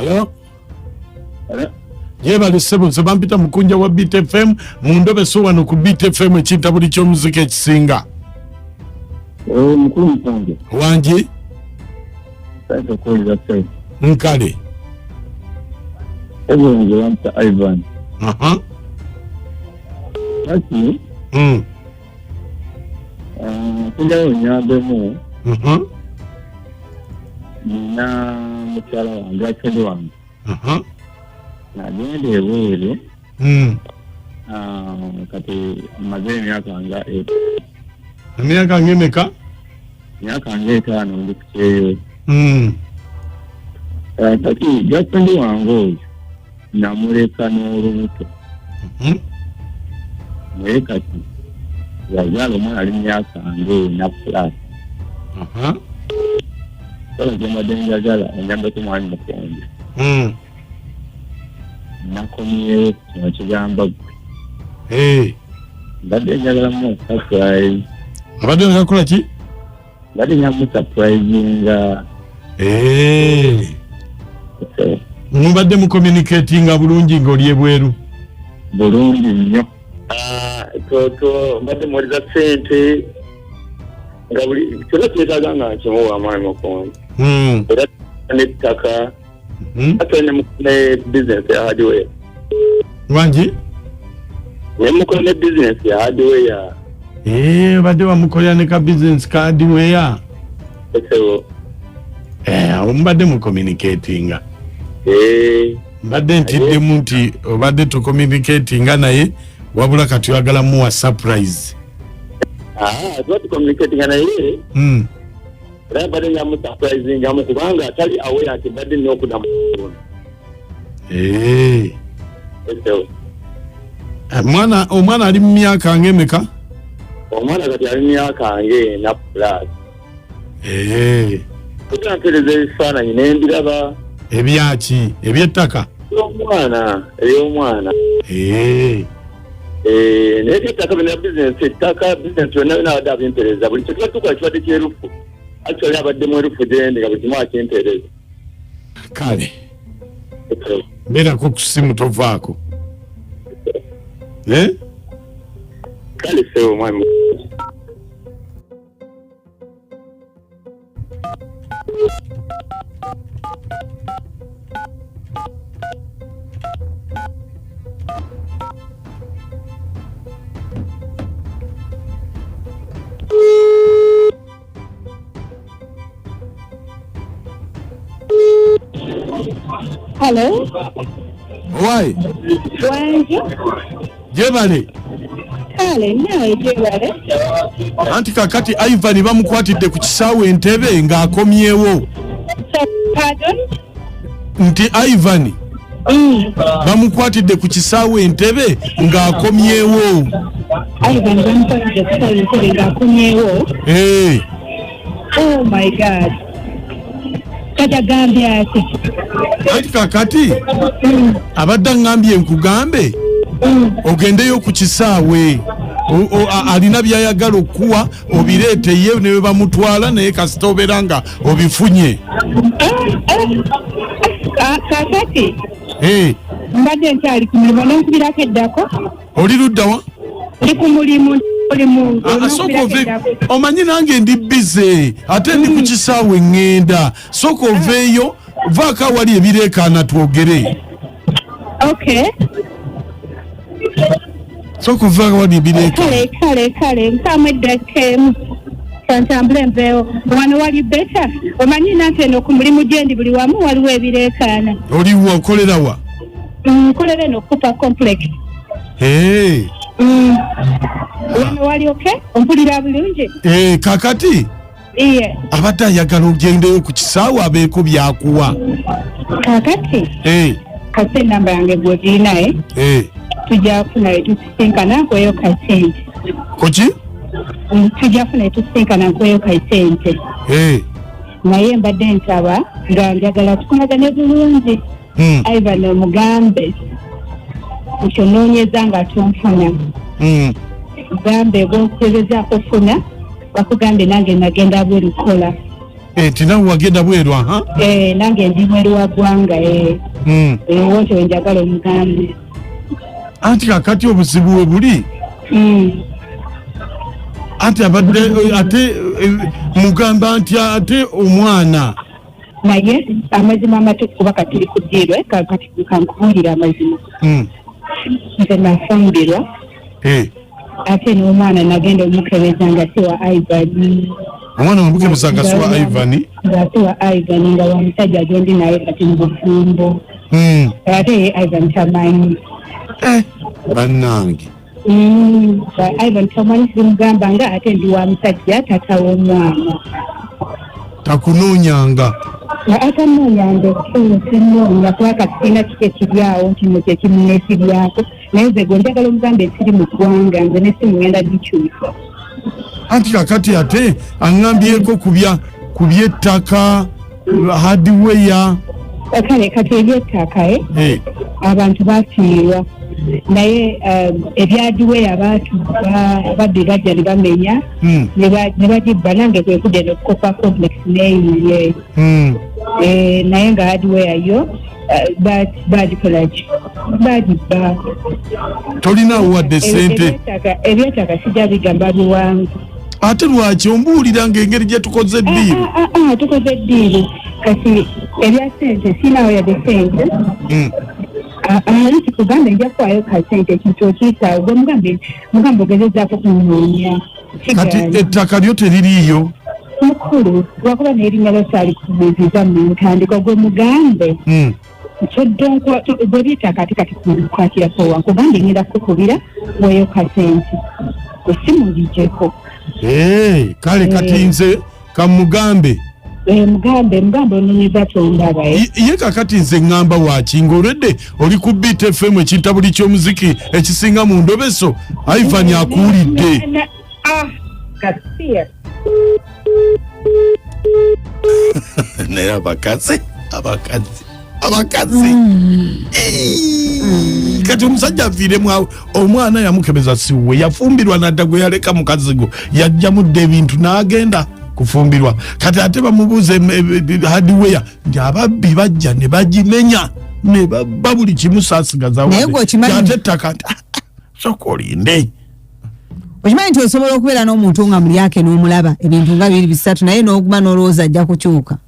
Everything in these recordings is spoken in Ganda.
Hello? Yebale sebo sebampita Mukunja wa Beat FM mu Endobeso wano ku Beat FM ekinta buli ky'omuziki ekisinga. Mukulu Mukunja. Wangi? Sasa kuuliza sasa. Nkale. Ego nje Ivan. Basi. Kuja unyabemu. Na mchala wangu akili wangu. Na jende wele. Kati mazee myaka anga 8. Emyaka ngemeka? Myaka anga 5 ndi Kukyeyo. Kati girlfriend wangu namuleka n'olubuto. Naye kati yazala omwana ali myaka anga na plus. Solo jembadde njagala enjambeko mwani Mukunja. Nakomyewo kino kigamba gwe. Mbadde njagala mu surprise. Abadde ngakola ki? Mbadde nyamu surprisinga. Mubadde mu communicatinga bulungi ng'oli ebweru? Bulungi nnyo. Toto mbadde muwuliriza ssente nga buli kyonna kyetaaga nga nkimuwa amaanyi Mukunja. Era n'ettaka ate ne business ya hardware. Wangi? Nemukola ne business ya hardware. Badde wamukolera ne ka business ka hardware. Mbadde mu communicatinga. Mbadde ntiddemu nti obadde tu communicatinga naye wabula kati oyagala muwa surprise. Twati communicatinga naye. Era badde nyamu surprising amu kubanga atali aware ati badde n'okudda mu omwana ali mu myaka ng'emeka? Omwana kati ali myaka nge na plus. Kutantereza ebifaananyi n'embiraba. Ebyaki? Eby'ettaka? Eby'omwana. Naye ettaka bina business ettaka business yonna abadde abimpereza buli kyo tuba tukola kibadde kyerufu. Actually abadde mwerufu gyendi nga buli kimu akimpereza. Kale. Mbeerako ku ssimu tovaako. Kale sewo mwami. Hello? Why? Wangi? Jebale. Kale, nawe jebale. Anti kakati Ivan bamukwatidde ku kisaawe Entebbe ng'akomyewo. Pardon? Nti Ivan bamukwatidde ku kisaawe Entebbe ng'akomyewo. Ivan bamukwatidde ku kisaawe Entebbe ng'akomyewo? Oh my God. Kati agambye ati. Anti kakati abadde ngambye nkugambe ogendeyo ku kisaawe alina byayagala okuwa obireete ye ne bamutwala naye kasita obeera nga obifunye. Kakati mbadde nkyali ku mulimu n'onkubirako eddako. Oli luddawa? Ndi ku mulimu. Omanyi nange ndi bize ate ndi ku kisaawe ngenda sooka oveeyo vaako awali ebireekaana twogere. Sooka ovaako awali ebireekaana. Kale nkamu eddaka emu kantambule nveewo wano wali beta. Omanyi nange eno ku mulimu gyendi buli wamu waliwo ebireekaana. Oliwa okolera wa? Nkolera eno Kupa complex. Wano wali ompulira bulungi? Kakati abadde ayagala ogendeyo ku kisaawe abeeko byakuwa. Kakati kase enamba yange gwogirinaye tujja kufuna etusisinkana nkweyo kasente. Kuki? Tujja kufuna etusisinkana nkweyo kasente. Naye mbadde ntaba nga njagala tukolagane bulungi. Ivan omugambe nkyononyeza nga tonfuna. Gambe bw'okutegezaako funa bakugambe nange nagenda bwerukola. Tina wagenda bwerwa ha? Nange ndi bweru wa ggwanga wonte wenjagala omugambe. Anti kakati obuzibu we buli? Ate abadde ate mugamba anti ate omwana. Naye amazima amatuufu kuba kati ku ddiirwe kati kankubuulira amazima. Nze nafumbirwa. Ate n'omwana nagenda omukebeza nga si wa Ivan. Omwana omukebeza nga si wa Ivan? Nga si wa Ivan nga wa musajja agendi naye kati mu bufumbo. Ate ye Ivan tamanyi. Bannange. Ivan tamanyi simugamba nga ate ndi wa musajja tata w'omwana. Takunoonyanga. Atanoonyanga ekisinoonya kuba kasina kike kiryawo nti mukye kimuneesibyako naye nze gwe njagala omugambe ekiri mu ggwanga nze ne simugenda gikyusa. Anti kakati ate aŋŋambyeko ku by'ettaka hardware. Kale kati eby'ettaka abantu bafiirwa naye ebyadiwe abantu badde bajja ne bamenya ne bagibba nange kwe kudde n'okukopa complex neeyiye naye nga hardware yo bagikolaki bagibba. Tolinaawo wadde ssente ebyettaka sijja bigamba biwangu. Ate lwaki ombuulira ng'engeri gye tukoze eddiiri? Tukoze eddiiri kati ebya ssente sinaawo yadde ssente. Kugamba nja kuwaayo kasente ekintu okiyitaawo gwe mugambe ogezezaako kunoonya. Kati ettaka lyo teririiyo? Mukulu lwakuba n'erinnya lyosaali kubuuziza mu ntandikwa gwe mugambe bwe by'ettaka ate kati kukwatiraku wankugambe ngenda kukubira weeyo kasente osimulijeko. Kale kati nze kamugambe. Mugambe ononyeza tondaba. Ye kakati nze ŋŋamba waaki ng'olwedde oli ku Beat FM ekintabuli ky'omuziki ekisinga mu Endobeso. Ivan akuwulidde. Naye abakazi kati omusajja aviiremu omwana yamukebeza siwe yafumbirwa nadda gwe yaleka mukazi go yajjamudde ebintu n'agenda kufumbirwa. Kati ate bamubuuza hardware nti ababbi bajja ne bagimenya ne babba buli kimu saasigaza ate ettaka soka olinde. Okimanyi nti osobola okubeera n'omuntu nga mulyake n'omulaba ebintu nga biri bisatu naye n'okuba n'olowooza ajja kukyuka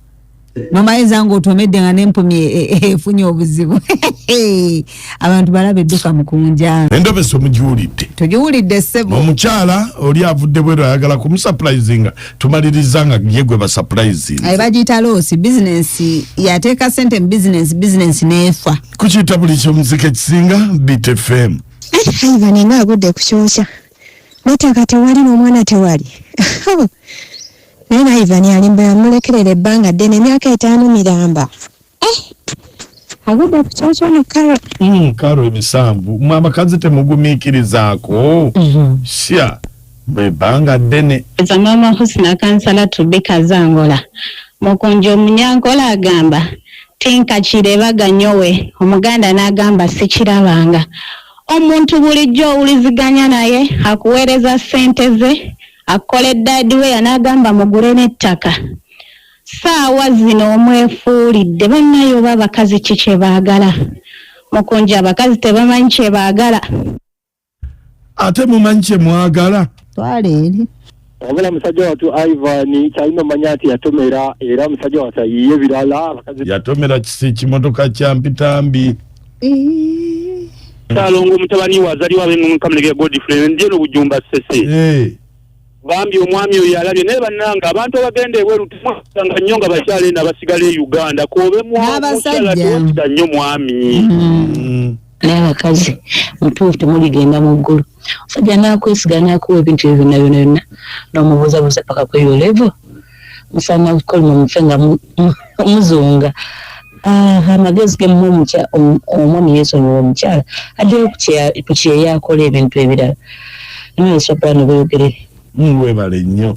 nomayinza ng'otomedde nga n'empumi efunye obuzibu. Abantu balaba edduka Mukunja. Endobeso mugiwulidde? Tugiwulidde ssebo. Omukyala oli avudde bweru ayagala kumusupurizinga tumaliriza nga ye gwe basupurizinga. Bagiyita loosi bizinensi yateeka ssente mu bizinensi n'efa. Kukiyita buli ky'omuzika ekisinga Beat FM. Ivan nga agudde ku kyokya n'ettaka tewali n'omwana tewali. Naye na Ivan alimba yamulekerera ebbanga ddene emyaka 5 miramba. Agudde ku kyokya no karo emisanvu amakazi temugumiikirizaako. Sya ebbanga ddene. Mama Husna kansala Tubika Zangola Mukunja omunyankola agamba tinka kireba nyowe omuganda n'agamba sikirabanga. Omuntu bulijjo owuliziganya naye akuweereza ssente ze akoledde hardware n'agamba mugure n'ettaka. Saawa zino omwefuulidde bannayo oba abakazi ki kye baagala. Mukunja abakazi tebamanyi kye baagala. Ate mumanyi kye mwagala? Twale eri. Wabula musajja watu Ivan kyalina omanya nti yatomera era musajja watu yiye birala abakazi yatomera kimotoka kya mpitambi. Salongo mutabani wazali wabenga kamulege Godfrey njeno bujumba sese. Bambi omwami oyo yalabye naye bannanga abantu abagenda ebweru tusanga nnyonga bakyale n'abasigale Uganda kobe mukyala tuwakita nnyo mwami. Naye abakazi mutuufu temuligenda mu ggulu osajja n'akwesiga n'akuwa ebintu ebyo byonna n'omubuuzabuuza paka kweyo levo musaana kukolima mufe nga muzunga. Amagezi ge omwami yeesonyiwa omukyala addeyo ku kyeya akola ebintu ebirala naye Soprano beyogerere. Webale nnyo.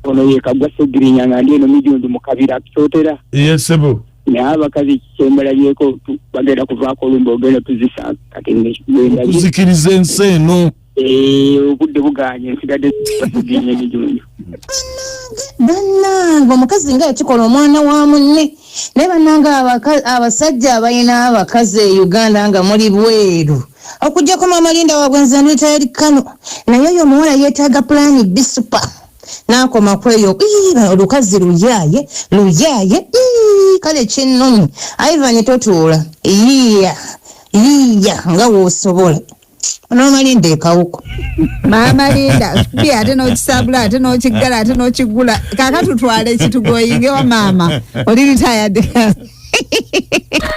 Ono ye Kagwa Segirinya nga ndi eno mijundi mu kabira kitotera. Sebo. Naye abakazi kyembalabyeko bagenda kuvaako olumba ogenda tuzisa kati ngenda kuzikiriza ensi eno. Obudde buganye nsigadde Segirinya mijundi. bannange omukazi nga yakikola omwana wa munne naye bannange abasajja abalina abakazi e Uganda nga muli bweru okujjako Maama Linda wabwenza ndwetayali Kano naye oyo omuwala yeetaaga pulaani bisupa n'akoma kweyo olukazi luyaaye kale kinnomi Ivan totuula yiya nga woosobola Maama Linda ekawuko Maama Linda bi ate n'okisabula ate n'okiggala ate n'okigula kaaka tutwale ekitugoyinge wa maama oli retired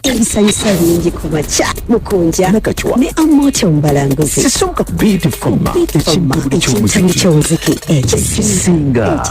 Ebisanyusa bingi ku makya Mukunja ne Amote Ombalanguzi Sisobola Beauty from ekintu ky'omuziki ekisinga